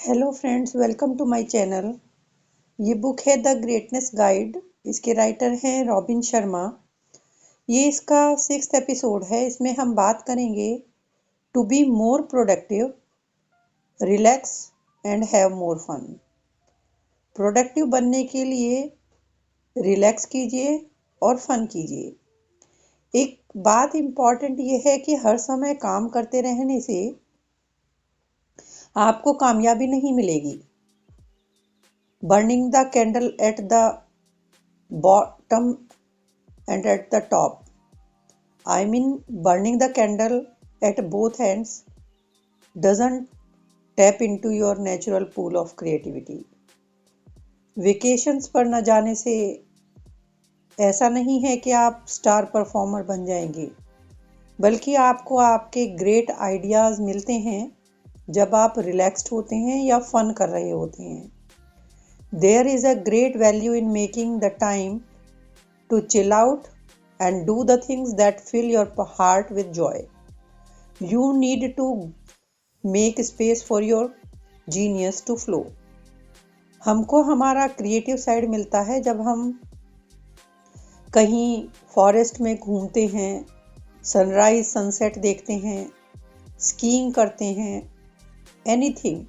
Hello friends, welcome to my channel. ये book है the greatness guide. इसके writer हैं रॉबिन शर्मा। ये इसका 6th एपिसोड है। इसमें हम बात करेंगे to be more productive, relax and have more fun. Productive बनने के लिए रिलैक्स कीजिए और फन कीजिए। एक बात इम्पॉर्टेंट ये है कि हर समय काम करते रहने से आपको कामयाबी नहीं मिलेगी। Burning the candle at the bottom and at the top. I mean, burning the candle at both ends doesn't tap into your natural pool of creativity. Vacations पर न जाने से ऐसा नहीं है कि आप स्टार परफॉर्मर बन जाएंगे, बल्कि आपको आपके ग्रेट आइडियाज़ मिलते हैं जब आप रिलैक्स्ड होते हैं या फन कर रहे होते हैं। There is a great value in making the time to chill out and do the things that fill your heart with joy. You need to make space for your genius to flow. हमको हमारा creative side मिलता है जब हम कहीं forest में घूमते हैं, सनराइज सनसेट देखते हैं, स्कीइंग करते हैं, एनीथिंग।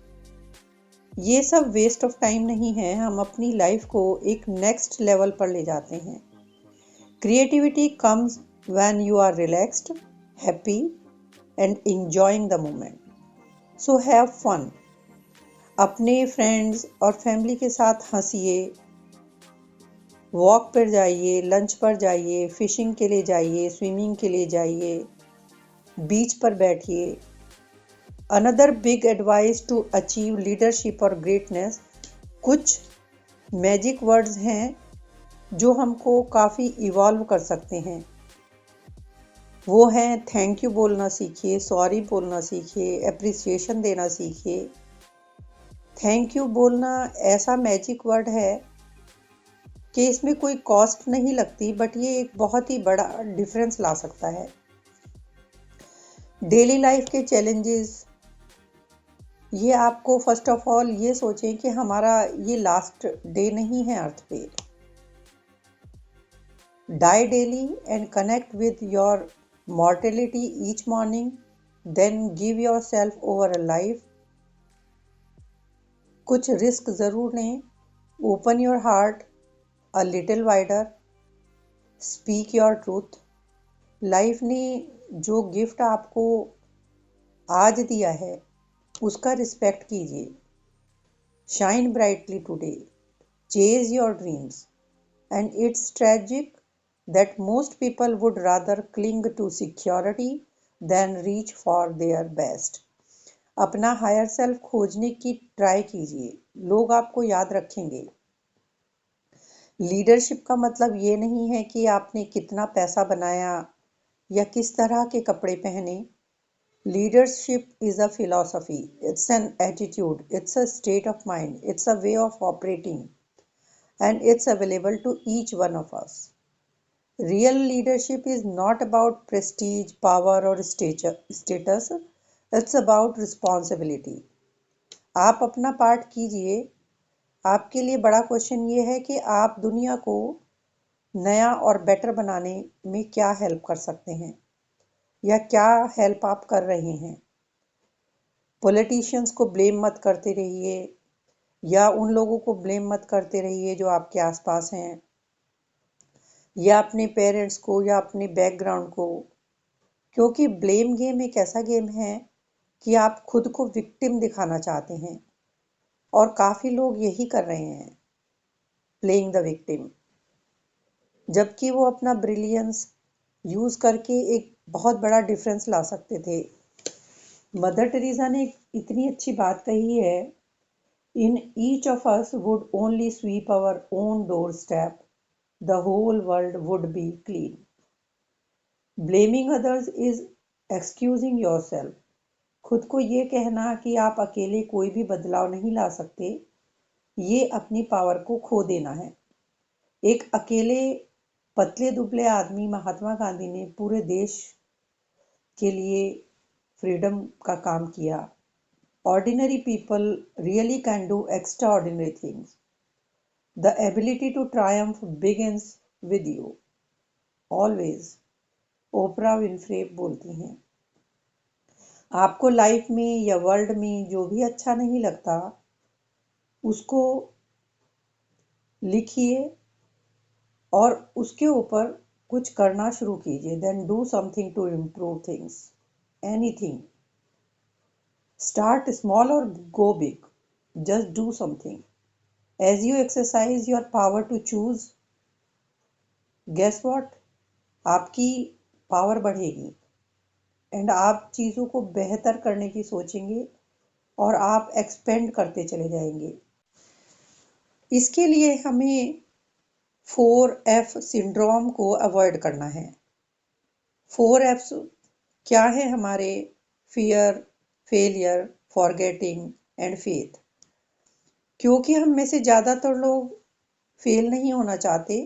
ये सब वेस्ट ऑफ टाइम नहीं है, हम अपनी लाइफ को एक नेक्स्ट लेवल पर ले जाते हैं। Creativity comes when you are relaxed, happy, and enjoying the moment. So have fun. अपने फ्रेंड्स और फैमिली के साथ हंसिए, वॉक पर जाइए, लंच पर जाइए, फिशिंग के लिए जाइए, स्विमिंग के लिए जाइए, बीच पर बैठिए। Another big advice to achieve leadership or greatness, कुछ मैजिक वर्ड्स हैं जो हमको काफ़ी इवॉल्व कर सकते हैं। वो हैं थैंक यू बोलना सीखिए, सॉरी बोलना सीखिए, एप्रिसिएशन देना सीखिए। थैंक यू बोलना ऐसा मैजिक वर्ड है कि इसमें कोई कॉस्ट नहीं लगती, बट ये एक बहुत ही बड़ा डिफरेंस ला सकता है। डेली लाइफ के चैलेंजेस, ये आपको फर्स्ट ऑफ ऑल ये सोचें कि हमारा ये लास्ट डे नहीं है अर्थ पे। Die daily and connect with your mortality each morning, then give yourself over a life. कुछ रिस्क ज़रूर लें, open your heart a little wider, speak your truth. Life ने जो गिफ्ट आपको आज दिया है उसका रिस्पेक्ट कीजिए। Shine brightly today, chase your dreams, and it's tragic that most people would rather cling to security than reach for their best. अपना higher self खोजने की ट्राई कीजिए, लोग आपको याद रखेंगे। लीडरशिप का मतलब ये नहीं है कि आपने कितना पैसा बनाया या किस तरह के कपड़े पहने। Leadership is a philosophy, it's an attitude, it's a state of mind, it's a way of operating, and it's available to each one of us. Real leadership is not about prestige, power or status. It's about responsibility. आप अपना part कीजिए। आपके लिए बड़ा question ये है कि आप दुनिया को नया और बेटर बनाने में क्या हेल्प कर सकते हैं या क्या हेल्प आप कर रहे हैं। पॉलिटिशियंस को ब्लेम मत करते रहिए या उन लोगों को ब्लेम मत करते रहिए जो आपके आसपास हैं, या अपने पेरेंट्स को या अपने बैकग्राउंड को, क्योंकि ब्लेम गेम एक ऐसा गेम है कि आप खुद को विक्टिम दिखाना चाहते हैं और काफ़ी लोग यही कर रहे हैं, प्लेइंग द विक्टिम, जबकि वो अपना ब्रिलियंस यूज़ करके एक बहुत बड़ा डिफरेंस ला सकते थे। मदर टेरेसा ने इतनी अच्छी बात कही है, in each of us would only sweep our own doorstep, the whole world would be clean. Blaming others is excusing yourself. खुद को ये कहना कि आप अकेले कोई भी बदलाव नहीं ला सकते, ये अपनी पावर को खो देना है। एक अकेले पतले दुबले आदमी महात्मा गांधी ने पूरे देश के लिए फ्रीडम का काम किया, Ordinary people really can do extraordinary things. The ability to triumph begins with you. Always. Oprah Winfrey बोलती हैं। आपको लाइफ में या वर्ल्ड में जो भी अच्छा नहीं लगता उसको लिखिए और उसके ऊपर कुछ करना शुरू कीजिए। Then do something to improve things, anything. Start small और go big, just do something. As you exercise your power to choose, guess what, आपकी पावर बढ़ेगी एंड आप चीज़ों को बेहतर करने की सोचेंगे और आप एक्सपेंड करते चले जाएंगे। इसके लिए हमें 4F सिंड्रोम को अवॉइड करना है। 4Fs क्या है हमारे? Fear, failure, forgetting and faith. क्योंकि हम में से ज़्यादातर लोग फेल नहीं होना चाहते,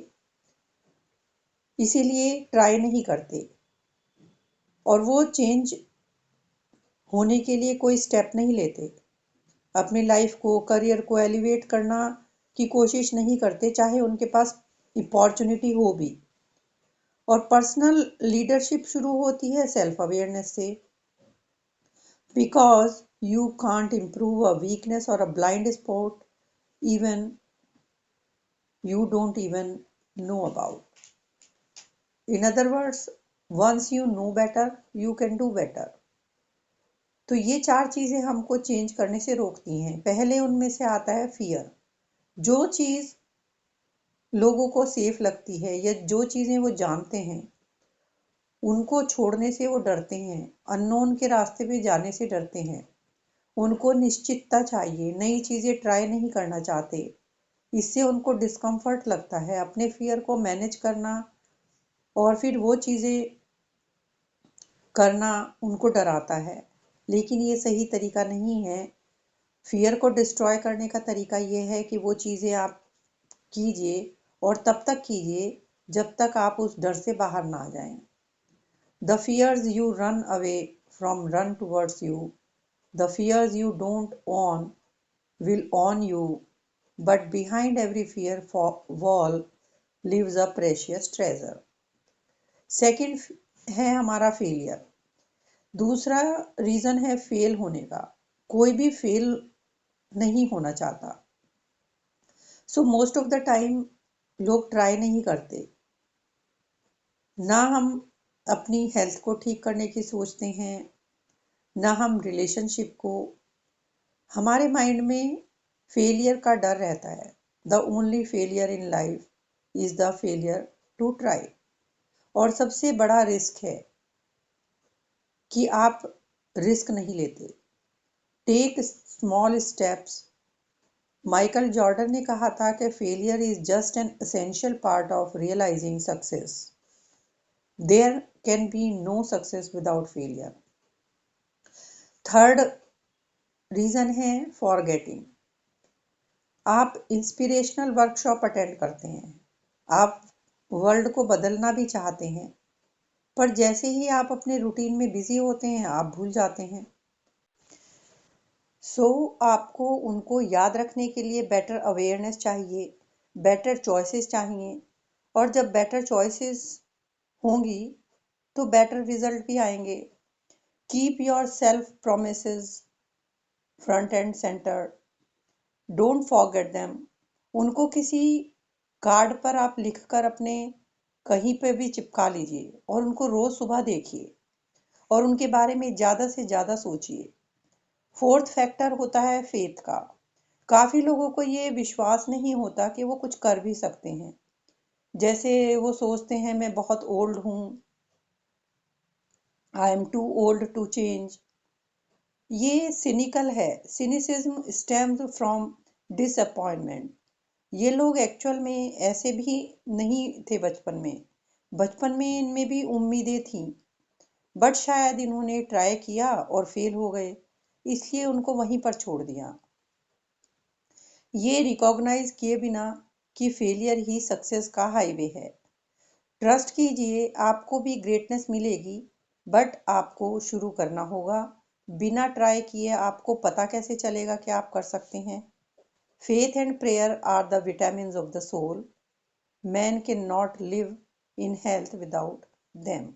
इसीलिए ट्राई नहीं करते और वो चेंज होने के लिए कोई स्टेप नहीं लेते। अपनी लाइफ को, करियर को एलिवेट करना की कोशिश नहीं करते, चाहे उनके पास अपॉर्चुनिटी हो भी। और पर्सनल लीडरशिप शुरू होती है सेल्फ अवेयरनेस से। Because you can't improve a weakness और a blind spot even you don't even know about. In other words, once you know better, you can do better. तो ये 4 चीजें हमको चेंज करने से रोकती हैं। पहले उनमें से आता है फियर। जो चीज लोगों को सेफ लगती है या जो चीजें वो जानते हैं उनको छोड़ने से वो डरते हैं, अननोन के रास्ते पे जाने से डरते हैं। उनको निश्चितता चाहिए, नई चीजें ट्राई नहीं करना चाहते, इससे उनको डिस्कम्फर्ट लगता है। अपने फियर को मैनेज करना और फिर वो चीज़ें करना उनको डराता है, लेकिन ये सही तरीका नहीं है। फियर को डिस्ट्रॉय करने का तरीका ये है कि वो चीज़ें आप कीजिए और तब तक कीजिए जब तक आप उस डर से बाहर ना आ जाएं। The fears you run away from run towards you, the fears you don't own will own you, but behind every fear wall lives a precious treasure. Second है हमारा फेलियर। दूसरा रीजन है फेल होने का। कोई भी फेल नहीं होना चाहता, so most of the time लोग ट्राई नहीं करते। ना हम अपनी हेल्थ को ठीक करने की सोचते हैं, ना हम रिलेशनशिप को। हमारे माइंड में फेलियर का डर रहता है। The only failure in life is the failure to try. और सबसे बड़ा रिस्क है कि आप रिस्क नहीं लेते। Take small steps. Michael Jordan ने कहा था कि failure is just an essential part of realizing success. There can be no success without failure. Third reason है फॉरगेटिंग। आप इंस्पिरेशनल वर्कशॉप अटेंड करते हैं, आप वर्ल्ड को बदलना भी चाहते हैं, पर जैसे ही आप अपने रूटीन में बिजी होते हैं आप भूल जाते हैं। आपको उनको याद रखने के लिए बेटर अवेयरनेस चाहिए, बेटर चॉइसेस चाहिए, और जब बेटर चॉइसेस होंगी तो बेटर रिजल्ट भी आएंगे। Keep your self promises front end centre, don't forget them. उनको किसी कार्ड पर आप लिखकर अपने कहीं पे भी चिपका लीजिए और उनको रोज सुबह देखिए और उनके बारे में ज़्यादा से ज़्यादा सोचिए। फोर्थ फैक्टर होता है फेथ का। काफ़ी लोगों को ये विश्वास नहीं होता कि वो कुछ कर भी सकते हैं। जैसे वो सोचते हैं मैं बहुत ओल्ड हूँ, I am too old to change. ये सिनिकल है। Cynicism stems from disappointment. ये लोग एक्चुअल में ऐसे भी नहीं थे बचपन में। बचपन में इनमें भी उम्मीदें थीं, बट शायद इन्होंने ट्राई किया और फेल हो गए, इसलिए उनको वहीं पर छोड़ दिया। ये रिकॉग्नाइज किए बिना कि फेलियर ही सक्सेस का हाईवे है। ट्रस्ट कीजिए, आपको भी ग्रेटनेस मिलेगी, बट आपको शुरू करना होगा बिना ट्राई किए आपको पता कैसे चलेगा कि आप कर सकते हैं? Faith and prayer are the vitamins of the soul. Man can not live in health without them.